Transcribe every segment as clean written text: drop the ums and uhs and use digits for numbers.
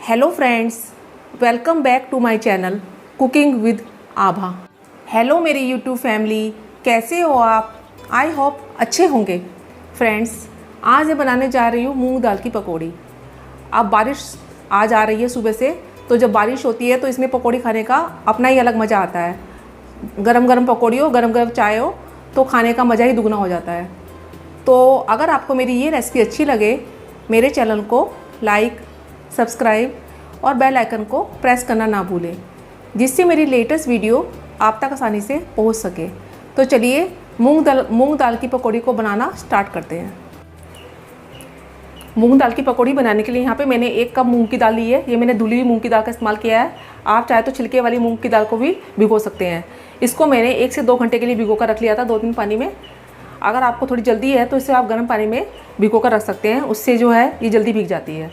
Hello friends, welcome back to my channel cooking with Abha. Hello मेरी YouTube family, कैसे हो आप? आई होप अच्छे होंगे। फ्रेंड्स, आज मैं बनाने जा रही हूँ मूंग दाल की पकौड़ी। अब बारिश आज आ रही है सुबह से, तो जब बारिश होती है तो इसमें पकौड़ी खाने का अपना ही अलग मज़ा आता है। गरम गरम पकौड़ी हो, गरम गरम चाय हो, तो खाने का मज़ा ही दुगना हो जाता है। तो अगर आपको मेरी ये रेसिपी अच्छी लगे, मेरे चैनल को लाइक, सब्सक्राइब और बेल आइकन को प्रेस करना ना भूलें, जिससे मेरी लेटेस्ट वीडियो आप तक आसानी से पहुंच सके। तो चलिए मूंग दाल की पकौड़ी को बनाना स्टार्ट करते हैं। मूंग दाल की पकौड़ी बनाने के लिए यहाँ पे मैंने 1 कप मूंग की दाल ली है। ये मैंने धुली हुई मूंग की दाल का इस्तेमाल किया है। आप चाहे तो छिलके वाली मूंग की दाल को भी भिगो सकते हैं। इसको मैंने 1 से 2 घंटे के लिए भिगो कर रख लिया था 2-3 पानी में। अगर आपको थोड़ी जल्दी है तो इसे आप गर्म पानी में भिगो कर रख सकते हैं, उससे जो है ये जल्दी भीग जाती है।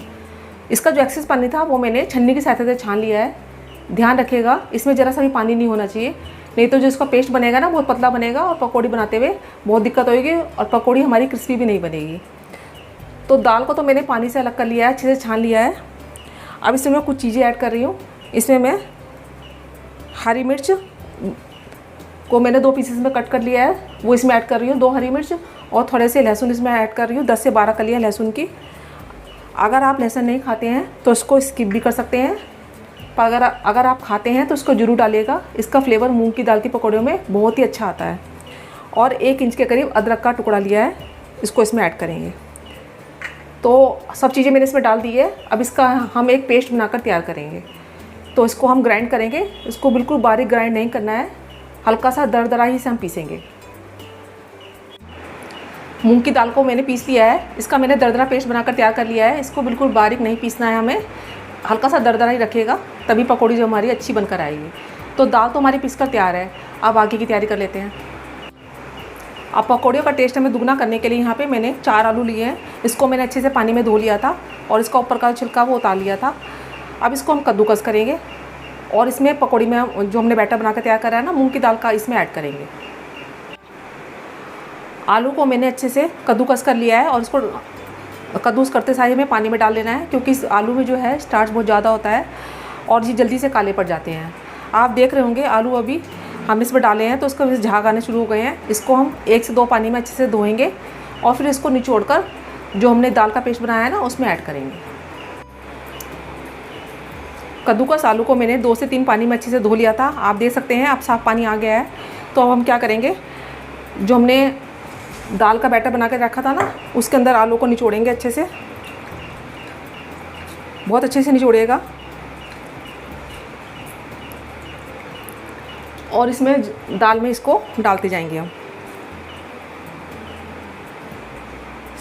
इसका जो एक्सेस पानी था वो मैंने छन्नी की सहायता से छान लिया है। ध्यान रखिएगा, इसमें ज़रा सा भी पानी नहीं होना चाहिए, नहीं तो जो इसका पेस्ट बनेगा ना बहुत पतला बनेगा और पकौड़ी बनाते हुए बहुत दिक्कत होगी और पकौड़ी हमारी क्रिस्पी भी नहीं बनेगी। तो दाल को तो मैंने पानी से अलग कर लिया है, अच्छे से छान लिया है। अब इसमें मैं कुछ चीज़ें ऐड कर रही हूँ। इसमें मैं हरी मिर्च को मैंने 2 पीसेस में कट कर लिया है, वो इसमें ऐड कर रही हूँ। 2 हरी मिर्च और थोड़े से लहसुन इसमें ऐड कर रही हूँ, 10 से 12 कलियाँ लहसुन की। अगर आप लहसुन नहीं खाते हैं तो इसको स्किप भी कर सकते हैं, पर अगर आप खाते हैं तो इसको ज़रूर डालिएगा। इसका फ्लेवर मूंग की दाल की पकौड़ियों में बहुत ही अच्छा आता है। और 1 इंच के करीब अदरक का टुकड़ा लिया है, इसको इसमें ऐड करेंगे। तो सब चीज़ें मैंने इसमें डाल दी है। अब इसका हम एक पेस्ट बनाकर तैयार करेंगे। तो इसको हम ग्राइंड करेंगे। इसको बिल्कुल बारीक ग्राइंड नहीं करना है, हल्का सा दरदरा ही से हम पीसेंगे। मूंग की दाल को मैंने पीस लिया है। इसका मैंने दरदरा पेस्ट बनाकर तैयार कर लिया है। इसको बिल्कुल बारीक नहीं पीसना है हमें, हल्का सा दरदरा ही रखिएगा, तभी पकौड़ी जो हमारी अच्छी बनकर आएगी। तो दाल तो हमारी पीस कर तैयार है। अब आगे की तैयारी कर लेते हैं। अब पकौड़ियों का टेस्ट हमें दुगना करने के लिए यहाँ पे मैंने 4 आलू लिए हैं। इसको मैंने अच्छे से पानी में धो लिया था और इसका ऊपर का छिलका वो उतार लिया था। अब इसको हम कद्दूकस करेंगे और इसमें पकौड़ी में जो हमने बैटर बना कर तैयार करा है ना मूँग की दाल का, इसमें ऐड करेंगे। आलू को मैंने अच्छे से कद्दूकस कर लिया है और इसको कद्दूकस करते सारे में पानी में डाल लेना है, क्योंकि इस आलू में जो है स्टार्च बहुत ज़्यादा होता है और ये जल्दी से काले पड़ जाते हैं। आप देख रहे होंगे आलू अभी हम इसमें डाले हैं तो इसका झाग आने शुरू हो गए हैं। इसको हम 1 से 2 पानी में अच्छे से धोएंगे और फिर इसको निचोड़ कर जो हमने दाल का पेस्ट बनाया है ना उसमें ऐड करेंगे। कद्दूकस आलू को मैंने 2 से 3 पानी में अच्छे से धो लिया था। आप देख सकते हैं अब साफ़ पानी आ गया है। तो अब हम क्या करेंगे, जो हमने दाल का बैटर बना के रखा था ना उसके अंदर आलू को निचोड़ेंगे अच्छे से, बहुत अच्छे से निचोड़िएगा। और इसमें दाल में इसको डालते जाएंगे हम।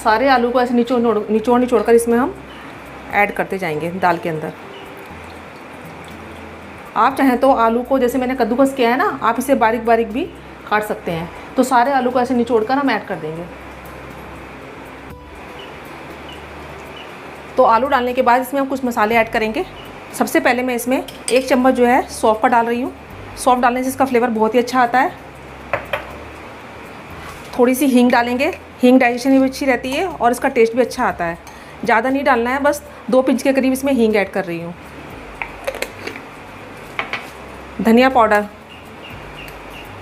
सारे आलू को ऐसे निचोड़ कर इसमें हम ऐड करते जाएंगे दाल के अंदर। आप चाहें तो आलू को जैसे मैंने कद्दूकस किया है ना, आप इसे बारीक बारीक भी काट सकते हैं। तो सारे आलू को ऐसे निचोड़ कर हम ऐड कर देंगे। तो आलू डालने के बाद इसमें हम कुछ मसाले ऐड करेंगे। सबसे पहले मैं इसमें 1 चम्मच जो है सौंफ का डाल रही हूँ। सौंफ डालने से इसका फ्लेवर बहुत ही अच्छा आता है। थोड़ी सी हींग डालेंगे, हींग डाइजेशन भी अच्छी रहती है और इसका टेस्ट भी अच्छा आता है। ज़्यादा नहीं डालना है, बस 2 पिंच के करीब इसमें हींग ऐड कर रही हूँ। धनिया पाउडर,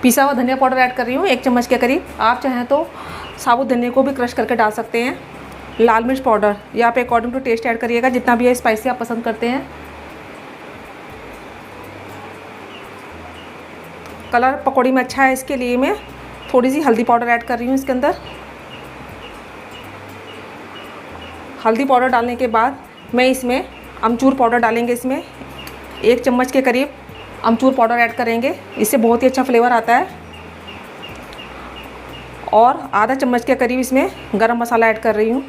पिसा हुआ धनिया पाउडर ऐड कर रही हूँ 1 चम्मच के करीब। आप चाहें तो साबुत धनिया को भी क्रश करके डाल सकते हैं। लाल मिर्च पाउडर, ये आप अकॉर्डिंग टू टेस्ट ऐड करिएगा, जितना भी है स्पाइसी आप पसंद करते हैं। कलर पकौड़ी में अच्छा है, इसके लिए मैं थोड़ी सी हल्दी पाउडर ऐड कर रही हूँ इसके अंदर। हल्दी पाउडर डालने के बाद मैं इसमें अमचूर पाउडर डालेंगे। इसमें 1 चम्मच के करीब अमचूर पाउडर ऐड करेंगे, इससे बहुत ही अच्छा फ्लेवर आता है। और आधा चम्मच के करीब इसमें गरम मसाला ऐड कर रही हूँ।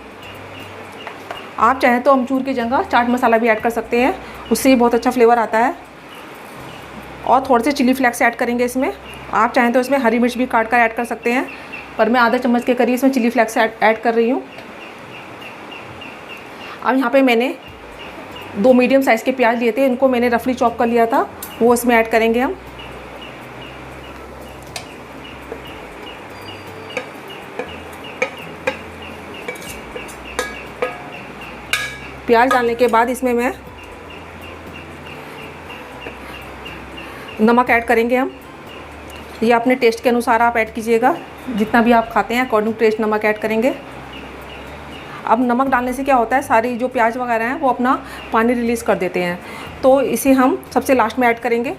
आप चाहें तो अमचूर की जगह चाट मसाला भी ऐड कर सकते हैं, उससे ही बहुत अच्छा फ्लेवर आता है। और थोड़े से चिली फ्लेक्स ऐड करेंगे इसमें। आप चाहें तो इसमें हरी मिर्च भी काट कर ऐड कर सकते हैं, पर मैं आधा चम्मच के करीब इसमें चिली फ्लेक्स ऐड कर रही हूँ। अब यहाँ पे मैंने 2 मीडियम साइज़ के प्याज लिए थे, इनको मैंने रफली चॉप कर लिया था, वो इसमें ऐड करेंगे हम। प्याज डालने के बाद इसमें मैं नमक ऐड करेंगे हम। ये अपने टेस्ट के अनुसार आप ऐड कीजिएगा, जितना भी आप खाते हैं अकॉर्डिंग टेस्ट नमक ऐड करेंगे। अब नमक डालने से क्या होता है, सारी जो प्याज वगैरह हैं वो अपना पानी रिलीज़ कर देते हैं, तो इसे हम सबसे लास्ट में ऐड करेंगे।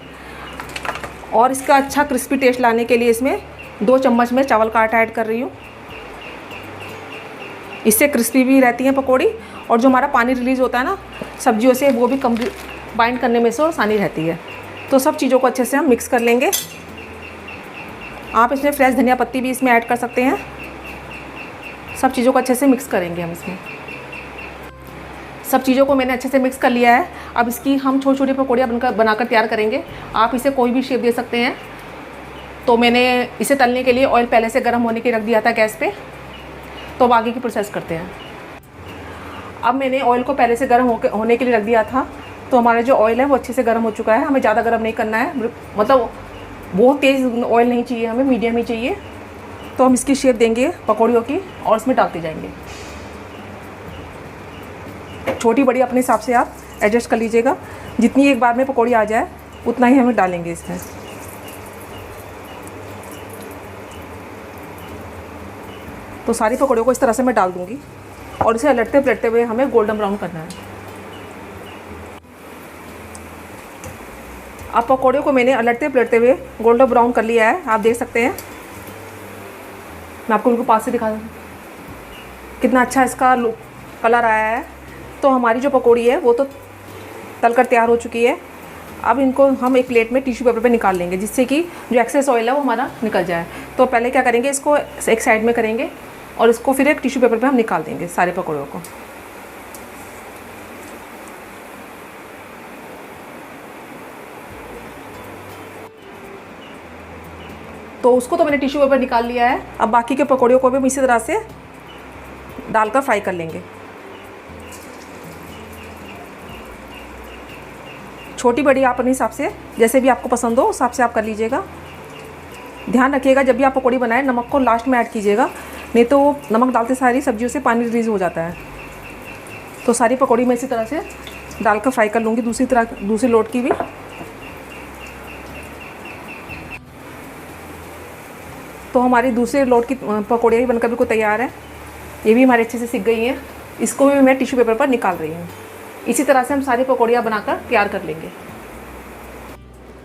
और इसका अच्छा क्रिस्पी टेस्ट लाने के लिए इसमें 2 चम्मच में चावल का आटा ऐड कर रही हूँ। इससे क्रिस्पी भी रहती हैं पकौड़ी, और जो हमारा पानी रिलीज़ होता है ना सब्जियों से, वो भी बाइंड करने में से आसानी रहती है। तो सब चीज़ों को अच्छे से हम मिक्स कर लेंगे। आप इसमें फ्रेश धनिया पत्ती भी इसमें ऐड कर सकते हैं। सब चीज़ों को अच्छे से मिक्स करेंगे हम इसमें। सब चीज़ों को मैंने अच्छे से मिक्स कर लिया है। अब इसकी हम छोटी छोटी पकौड़ियाँ बनाकर तैयार करेंगे। आप इसे कोई भी शेप दे सकते हैं। तो मैंने इसे तलने के लिए ऑयल पहले से गर्म होने के रख दिया था गैस पे। तो अब आगे की प्रोसेस करते हैं। अब मैंने ऑयल को पहले से गर्म होने के लिए रख दिया था। तो हमारा जो ऑयल है वो अच्छे से गर्म हो चुका है। हमें ज़्यादा गर्म नहीं करना है, मतलब बहुत तेज़ ऑयल नहीं चाहिए, हमें मीडियम ही चाहिए। तो हम इसकी शेप देंगे पकौड़ियों की और इसमें डालते जाएंगे। छोटी बड़ी अपने हिसाब से आप एडजस्ट कर लीजिएगा। जितनी एक बार में पकौड़ी आ जाए उतना ही हमें डालेंगे इसमें। तो सारी पकौड़ियों को इस तरह से मैं डाल दूंगी और इसे अलटते पलटते हुए हमें गोल्डन ब्राउन करना है। अब पकौड़ियों को मैंने अलटते पलटते हुए गोल्डन ब्राउन कर लिया है, आप देख सकते हैं। मैं आपको उनको पास से दिखा दूँ कितना अच्छा इसका कलर आया है। तो हमारी जो पकौड़ी है वो तो तलकर तैयार हो चुकी है। अब इनको हम एक प्लेट में टिश्यू पेपर पे निकाल लेंगे, जिससे कि जो एक्सेस ऑयल है वो हमारा निकल जाए। तो पहले क्या करेंगे, इसको एक साइड में करेंगे और इसको फिर एक टिश्यू पेपर पे हम निकाल देंगे सारे पकौड़ों को। तो उसको तो मैंने टिश्यू पेपर निकाल लिया है। अब बाकी के पकौड़ियों को भी हम इसी तरह से डालकर फ्राई कर लेंगे। छोटी बड़ी आप अपने हिसाब से जैसे भी आपको पसंद हो उस हिसाब से आप कर लीजिएगा। ध्यान रखिएगा जब भी आप पकौड़ी बनाएं नमक को लास्ट में ऐड कीजिएगा, नहीं तो नमक डालते सारी सब्जियों से पानी रिलीज़ हो जाता है। तो सारी पकौड़ी मैं इसी तरह से डालकर फ्राई कर लूँगी, दूसरी लोट की भी। तो हमारी दूसरी लोट की पकौड़ियाँ भी बनकर बिल्कुल तैयार है। ये भी हमारे अच्छे से सिक गई हैं। इसको भी मैं टिश्यू पेपर पर निकाल रही हूँ। इसी तरह से हम सारी पकौड़ियाँ बनाकर तैयार कर लेंगे।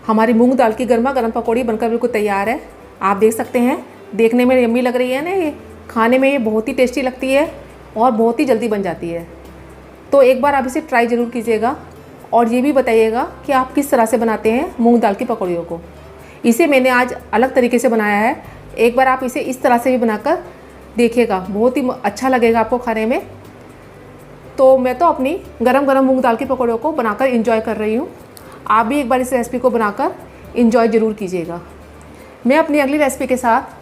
हमारी मूंग दाल की गर्मा गर्म पकौड़ी बनकर बिल्कुल तैयार है। आप देख सकते हैं, देखने में यम्मी लग रही है ना, ये खाने में ये बहुत ही टेस्टी लगती है और बहुत ही जल्दी बन जाती है। तो एक बार आप इसे ट्राई ज़रूर कीजिएगा और ये भी बताइएगा कि आप किस तरह से बनाते हैं मूंग दाल की पकौड़ियों को। इसे मैंने आज अलग तरीके से बनाया है। एक बार आप इसे इस तरह से भी बनाकर देखिएगा, बहुत ही अच्छा लगेगा आपको खाने में। तो मैं तो अपनी गरम गरम मूंग दाल की पकौड़ियों को बनाकर एंजॉय कर रही हूँ। आप भी एक बार इस रेसिपी को बनाकर एंजॉय ज़रूर कीजिएगा। मैं अपनी अगली रेसिपी के साथ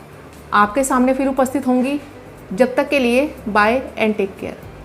आपके सामने फिर उपस्थित होंगी। जब तक के लिए बाय एंड टेक केयर।